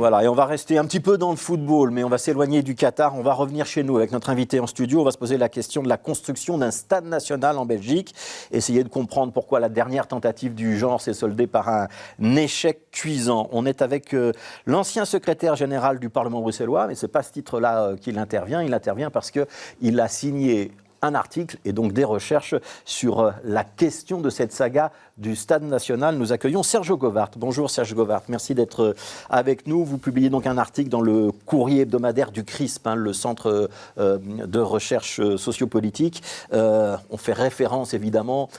Voilà, et on va rester un petit peu dans le football, mais on va s'éloigner du Qatar, on va revenir chez nous avec notre invité en studio. On va se poser la question de la construction d'un stade national en Belgique, essayer de comprendre pourquoi la dernière tentative du genre s'est soldée par un échec cuisant. On est avec l'ancien secrétaire général du Parlement bruxellois, mais ce n'est pas ce titre-là qu'il intervient, il intervient parce qu'il a signé un article et donc des recherches sur la question de cette saga du Stade national. Nous accueillons Serge Govart. Bonjour Serge Govart, merci d'être avec nous. Vous publiez donc un article dans le courrier hebdomadaire du CRISP, le centre de recherche sociopolitique. On fait référence évidemment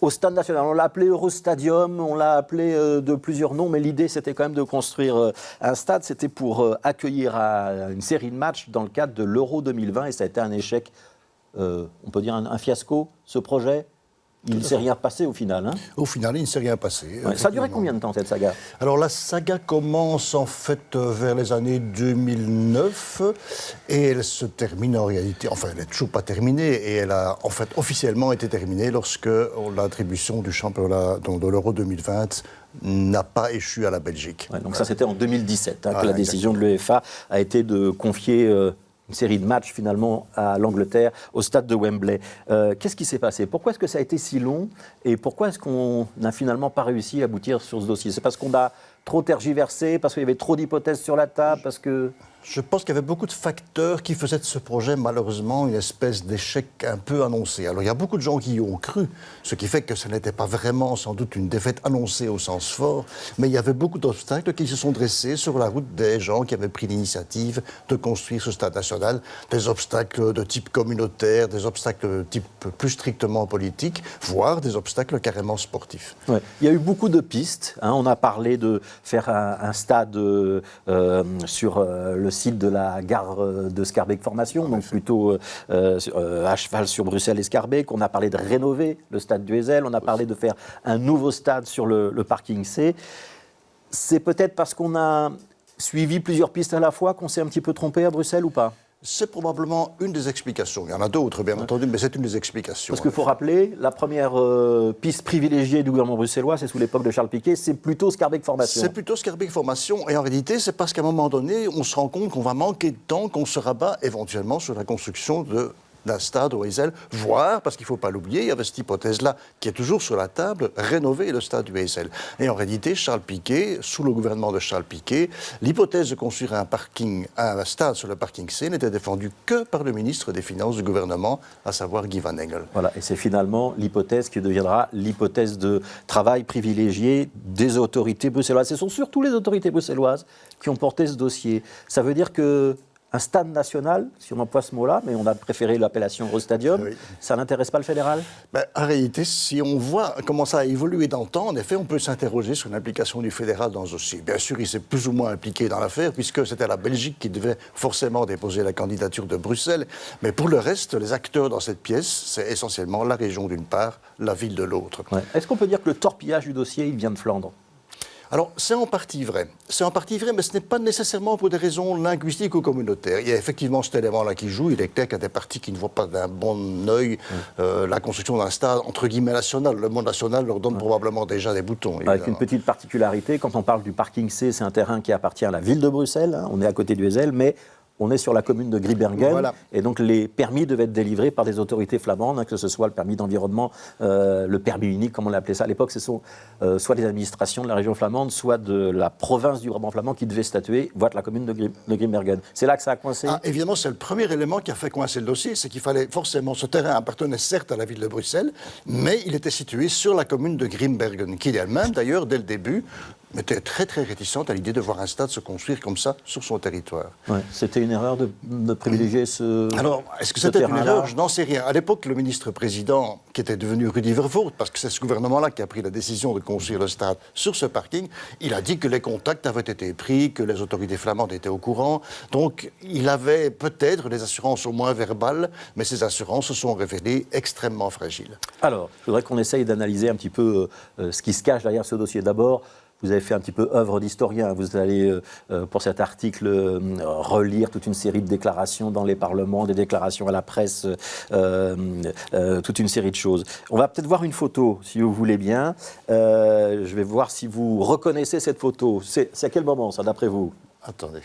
au Stade national. On l'a appelé Eurostadium, on l'a appelé de plusieurs noms, mais l'idée c'était quand même de construire un stade. C'était pour accueillir une série de matchs dans le cadre de l'Euro 2020 et ça a été un échec. On peut dire un fiasco, ce projet. Il ne s'est rien passé au final. Au final, il ne s'est rien passé. Ouais, ça a duré combien de temps cette saga ? Alors la saga commence en fait vers les années 2009 et elle se termine en réalité, enfin elle n'est toujours pas terminée et elle a en fait officiellement été terminée lorsque l'attribution du championnat de l'Euro 2020 n'a pas échu à la Belgique. Ouais, donc ça c'était en 2017 que la décision de l'UEFA a été de confier une série de matchs finalement à l'Angleterre, au stade de Wembley. Qu'est-ce qui s'est passé ? Pourquoi est-ce que ça a été si long ? Et pourquoi est-ce qu'on n'a finalement pas réussi à aboutir sur ce dossier ? C'est parce qu'on a trop tergiversé, parce qu'il y avait trop d'hypothèses sur la table, parce que... Je pense qu'il y avait beaucoup de facteurs qui faisaient de ce projet, malheureusement, une espèce d'échec un peu annoncé. Alors, il y a beaucoup de gens qui y ont cru, ce qui fait que ce n'était pas vraiment, sans doute, une défaite annoncée au sens fort, mais il y avait beaucoup d'obstacles qui se sont dressés sur la route des gens qui avaient pris l'initiative de construire ce stade national, des obstacles de type communautaire, des obstacles de type plus strictement politique, voire des obstacles carrément sportifs. Ouais. Il y a eu beaucoup de pistes. On a parlé de faire un stade sur le site de la gare de Schaerbeek-Formation, donc plutôt à cheval sur Bruxelles et Schaerbeek. On a parlé de rénover le stade du Heysel. On a parlé de faire un nouveau stade sur le parking C. C'est peut-être parce qu'on a suivi plusieurs pistes à la fois qu'on s'est un petit peu trompé à Bruxelles ou pas ? C'est probablement une des explications. Il y en a d'autres, bien entendu, mais c'est une des explications. Parce qu'il faut rappeler, la première piste privilégiée du gouvernement bruxellois, c'est sous l'époque de Charles Piquet, c'est plutôt Schaerbeek-Formation. C'est plutôt Schaerbeek-Formation, et en réalité, c'est parce qu'à un moment donné, on se rend compte qu'on va manquer de temps, qu'on se rabat éventuellement sur la construction d'un stade au Heysel, voire, parce qu'il ne faut pas l'oublier, il y avait cette hypothèse-là qui est toujours sur la table, rénover le stade du Heysel. Et en réalité, Charles Piquet, sous le gouvernement de Charles Piquet, l'hypothèse de construire un stade sur le parking C n'était défendue que par le ministre des Finances du gouvernement, à savoir Guy Van Engel. Voilà, et c'est finalement l'hypothèse qui deviendra l'hypothèse de travail privilégié des autorités bruxelloises. Ce sont surtout les autorités bruxelloises qui ont porté ce dossier. Ça veut dire que un stade national, si on emploie ce mot-là, mais on a préféré l'appellation Eurostadium, oui. Ça n'intéresse pas le fédéral ? En réalité, si on voit comment ça a évolué dans le temps, en effet, on peut s'interroger sur l'implication du fédéral dans ce dossier. Bien sûr, il s'est plus ou moins impliqué dans l'affaire, puisque c'était la Belgique qui devait forcément déposer la candidature de Bruxelles. Mais pour le reste, les acteurs dans cette pièce, c'est essentiellement la région d'une part, la ville de l'autre. Ouais. Est-ce qu'on peut dire que le torpillage du dossier, il vient de Flandre ? Alors, c'est en partie vrai. C'est en partie vrai, mais ce n'est pas nécessairement pour des raisons linguistiques ou communautaires. Il y a effectivement cet élément-là qui joue. Il est clair qu'il y a des partis qui ne voient pas d'un bon œil la construction d'un stade, entre guillemets, national. Le mot national leur donne probablement déjà des boutons. Évidemment. Avec une petite particularité, quand on parle du parking C, c'est un terrain qui appartient à la ville de Bruxelles. On est à côté du Heysel, mais on est sur la commune de Grimbergen, voilà. Et donc les permis devaient être délivrés par des autorités flamandes, que ce soit le permis d'environnement, le permis unique, comme on l'appelait ça à l'époque, ce sont soit des administrations de la région flamande, soit de la province du Brabant flamand qui devait statuer, voire la commune de Grimbergen. C'est là que ça a coincé ? Évidemment, c'est le premier élément qui a fait coincer le dossier, c'est qu'il fallait forcément, ce terrain appartenait certes à la ville de Bruxelles, mais il était situé sur la commune de Grimbergen, qui elle-même, d'ailleurs, dès le début, était très très réticente à l'idée de voir un stade se construire comme ça sur son territoire. Ouais, c'était une erreur de privilégier ce Alors, est-ce que c'était une erreur ? Je n'en sais rien. À l'époque, le ministre-président, qui était devenu Rudy Vervoort, parce que c'est ce gouvernement-là qui a pris la décision de construire le stade sur ce parking, il a dit que les contacts avaient été pris, que les autorités flamandes étaient au courant. Donc, il avait peut-être des assurances au moins verbales, mais ces assurances se sont révélées extrêmement fragiles. Alors, je voudrais qu'on essaye d'analyser un petit peu ce qui se cache derrière ce dossier. D'abord, vous avez fait un petit peu œuvre d'historien. Vous allez, pour cet article, relire toute une série de déclarations dans les parlements, des déclarations à la presse, toute une série de choses. On va peut-être voir une photo, si vous voulez bien. Je vais voir si vous reconnaissez cette photo. C'est à quel moment, ça, d'après vous? Attendez.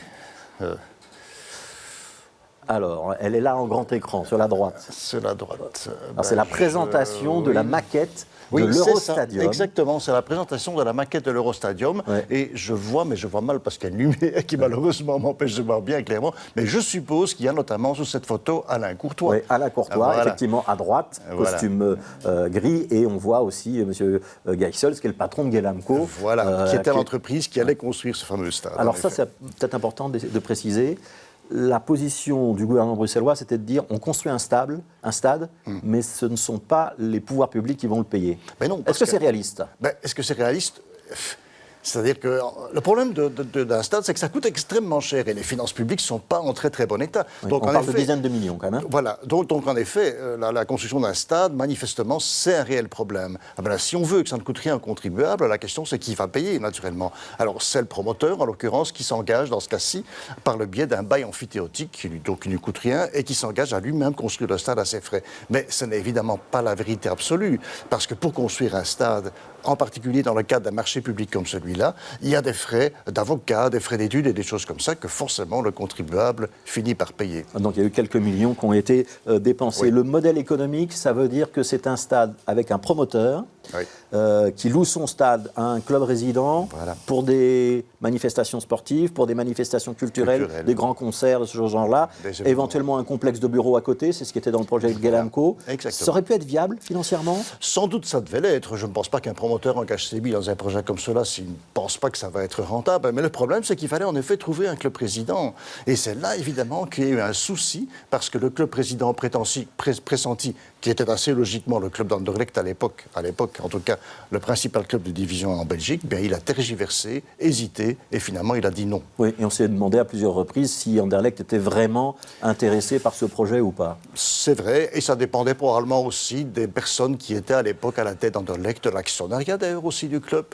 Alors, elle est là en grand écran, sur la droite. Sur la droite. Alors, c'est la présentation de la maquette de Oui, l'Eurostadium. Exactement, c'est la présentation de la maquette de l'Eurostadium. Ouais. Et je vois, mais je vois mal parce qu'il y a une lumière qui malheureusement m'empêche de voir bien clairement. Mais je suppose qu'il y a notamment sous cette photo Alain Courtois. Oui, Alain Courtois, Voilà. effectivement, à droite, Voilà. costume gris. Et on voit aussi M. Geisels, qui est le patron de Guelamco. Voilà, qui était l'entreprise qui allait construire ce fameux stade. Alors ça, c'est peut-être important de préciser. La position du gouvernement bruxellois, c'était de dire on construit un stade, mais ce ne sont pas les pouvoirs publics qui vont le payer. Mais non, Est-ce que c'est réaliste? Est-ce que c'est réaliste? C'est-à-dire que le problème d'un stade, c'est que ça coûte extrêmement cher et les finances publiques ne sont pas en très très bon état. Oui, donc, on parle de dizaines de millions quand même. Voilà, donc en effet, la construction d'un stade, manifestement, c'est un réel problème. Ah ben là, si on veut que ça ne coûte rien aux contribuables, la question c'est qui va payer, naturellement. Alors c'est le promoteur, en l'occurrence, qui s'engage dans ce cas-ci par le biais d'un bail amphithéotique qui ne coûte rien et qui s'engage à lui-même construire le stade à ses frais. Mais ce n'est évidemment pas la vérité absolue, parce que pour construire un stade, en particulier dans le cadre d'un marché public comme celui-là, il y a des frais d'avocat, des frais d'études et des choses comme ça que forcément le contribuable finit par payer. Donc il y a eu quelques millions qui ont été dépensés. Oui. Le modèle économique, ça veut dire que c'est un stade avec un promoteur Oui. qui loue son stade à un club résident Voilà. pour des manifestations sportives, pour des manifestations culturelles, des grands concerts de ce genre-là, éventuellement un complexe de bureaux à côté, c'est ce qui était dans le projet de Guelamco. Exactement. Ça aurait pu être viable financièrement? Sans doute ça devait l'être. Je ne pense pas qu'un promoteur engage ses billes dans un projet comme cela s'il ne pense pas que ça va être rentable. Mais le problème, c'est qu'il fallait en effet trouver un club président. Et c'est là, évidemment, qu'il y a eu un souci, parce que le club président pressenti, qui était assez logiquement le club d'Anderlecht à l'époque, en tout cas le principal club de division en Belgique, bien, il a tergiversé, hésité, et finalement il a dit non. Oui, et on s'est demandé à plusieurs reprises si Anderlecht était vraiment intéressé par ce projet ou pas. C'est vrai, et ça dépendait probablement aussi des personnes qui étaient à l'époque à la tête d'Anderlecht, de l'actionnariat d'ailleurs aussi du club.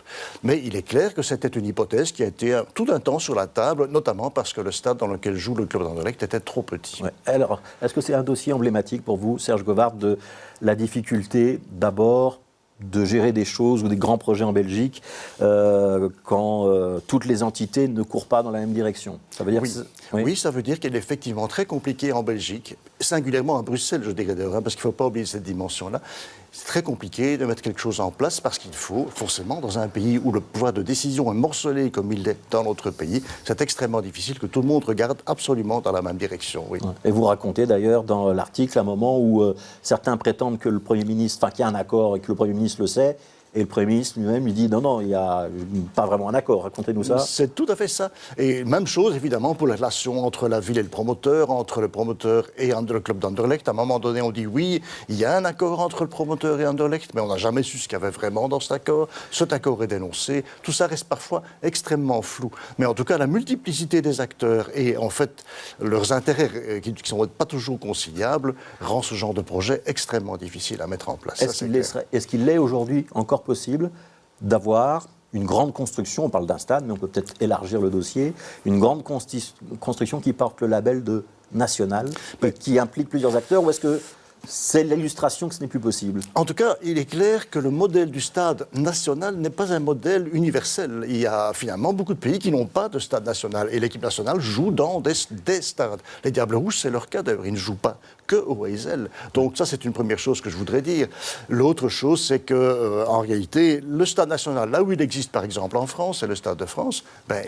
Mais il est clair que c'était une hypothèse qui a été tout un temps sur la table, notamment parce que le stade dans lequel joue le club d'Anderlecht était trop petit. Ouais. Alors, est-ce que c'est un dossier emblématique pour vous, Serge Govard, de la difficulté d'abord de gérer des choses ou des grands projets en Belgique quand toutes les entités ne courent pas dans la même direction? Ça veut dire oui, ça veut dire qu'il est effectivement très compliqué en Belgique, singulièrement à Bruxelles, je dirais d'ailleurs, parce qu'il ne faut pas oublier cette dimension-là. C'est très compliqué de mettre quelque chose en place parce qu'il faut, forcément, dans un pays où le pouvoir de décision est morcelé comme il l'est dans notre pays, c'est extrêmement difficile que tout le monde regarde absolument dans la même direction. Oui. Et vous racontez d'ailleurs dans l'article un moment où certains prétendent que le Premier ministre, enfin qu'il y a un accord et que le Premier ministre le sait, et le Premier ministre lui-même lui dit non, il n'y a pas vraiment un accord. Racontez-nous ça. C'est tout à fait ça. Et même chose, évidemment, pour la relation entre la ville et le promoteur, entre le promoteur et le club d'Anderlecht. À un moment donné, on dit oui, il y a un accord entre le promoteur et Anderlecht, mais on n'a jamais su ce qu'il y avait vraiment dans cet accord. Cet accord est dénoncé. Tout ça reste parfois extrêmement flou. Mais en tout cas, la multiplicité des acteurs et en fait leurs intérêts qui ne sont pas toujours conciliables rend ce genre de projet extrêmement difficile à mettre en place. Est-ce qu'il est aujourd'hui encore possible d'avoir une grande construction, on parle d'un stade, mais on peut peut-être élargir le dossier, une grande construction qui porte le label de national, et qui implique plusieurs acteurs, ou est-ce que c'est l'illustration que ce n'est plus possible? En tout cas, il est clair que le modèle du stade national n'est pas un modèle universel. Il y a finalement beaucoup de pays qui n'ont pas de stade national. Et l'équipe nationale joue dans des stades. Les Diables Rouges, c'est leur cas d'ailleurs. Ils ne jouent pas que au Heysel. Donc ça, c'est une première chose que je voudrais dire. L'autre chose, c'est que en réalité, le stade national, là où il existe par exemple en France, c'est le Stade de France,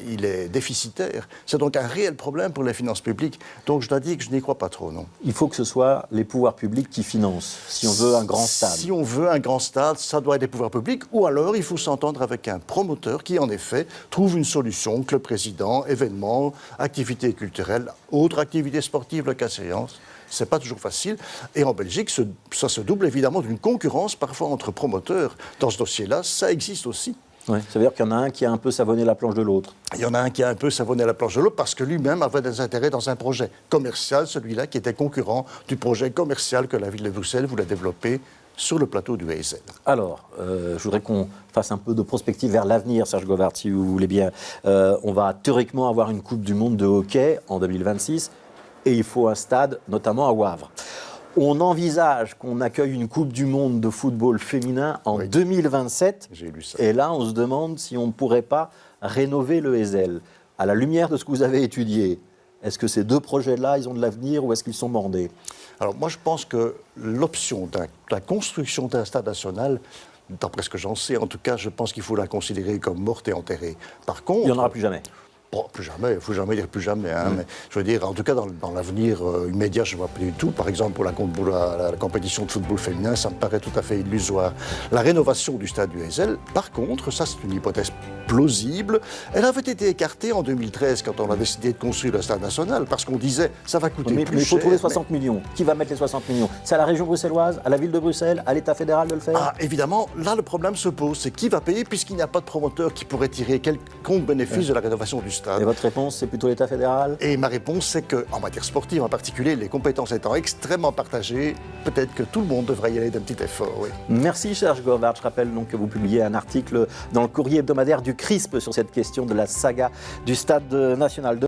il est déficitaire. C'est donc un réel problème pour les finances publiques. Donc je dois dire que je n'y crois pas trop, non. Il faut que ce soit les pouvoirs publics qui financent, si on veut un grand stade. Si on veut un grand stade, ça doit être des pouvoirs publics, ou alors il faut s'entendre avec un promoteur qui, en effet, trouve une solution, club président, événements, activités culturelles, autres activités sportives, le cas séance. C'est pas toujours facile. Et en Belgique, ça se double évidemment d'une concurrence parfois entre promoteurs. Dans ce dossier-là, ça existe aussi. Oui, ça veut dire qu'il y en a un qui a un peu savonné la planche de l'autre. Il y en a un qui a un peu savonné la planche de l'autre parce que lui-même avait des intérêts dans un projet commercial, celui-là qui était concurrent du projet commercial que la ville de Bruxelles voulait développer sur le plateau du ESL. Alors, je voudrais qu'on fasse un peu de prospective vers l'avenir, Serge Govard, si vous voulez bien. On va théoriquement avoir une Coupe du Monde de hockey en 2026 et il faut un stade, notamment à Wavre. On envisage qu'on accueille une Coupe du Monde de football féminin en 2027. J'ai lu ça. Et là, on se demande si on ne pourrait pas rénover le ESL. À la lumière de ce que vous avez étudié, est-ce que ces deux projets-là, ils ont de l'avenir ou est-ce qu'ils sont mordés? Alors moi, je pense que l'option de la construction d'un stade national, d'après ce que j'en sais, en tout cas, je pense qu'il faut la considérer comme morte et enterrée. Par contre... Il n'y en aura plus jamais. Bon, plus jamais, il ne faut jamais dire plus jamais. Hein, mais je veux dire, en tout cas, dans l'avenir immédiat, je ne vois pas du tout. Par exemple, pour la compétition de football féminin, ça me paraît tout à fait illusoire. La rénovation du stade du ESL, par contre, ça c'est une hypothèse plausible. Elle avait été écartée en 2013 quand on a décidé de construire le stade national, parce qu'on disait, ça va coûter plus cher. Mais il faut trouver 60 millions. Qui va mettre les 60 millions? C'est à la région bruxelloise, à la ville de Bruxelles, à l'État fédéral de le faire? Ah, évidemment, là, le problème se pose. C'est qui va payer, puisqu'il n'y a pas de promoteur qui pourrait tirer quelconque bénéfice de la rénovation du stade. Et votre réponse, c'est plutôt l'État fédéral? Et ma réponse, c'est qu'en matière sportive en particulier, les compétences étant extrêmement partagées, peut-être que tout le monde devrait y aller d'un petit effort, oui. Merci Serge Govard. Je rappelle donc que vous publiez un article dans le courrier hebdomadaire du CRISP sur cette question de la saga du Stade national.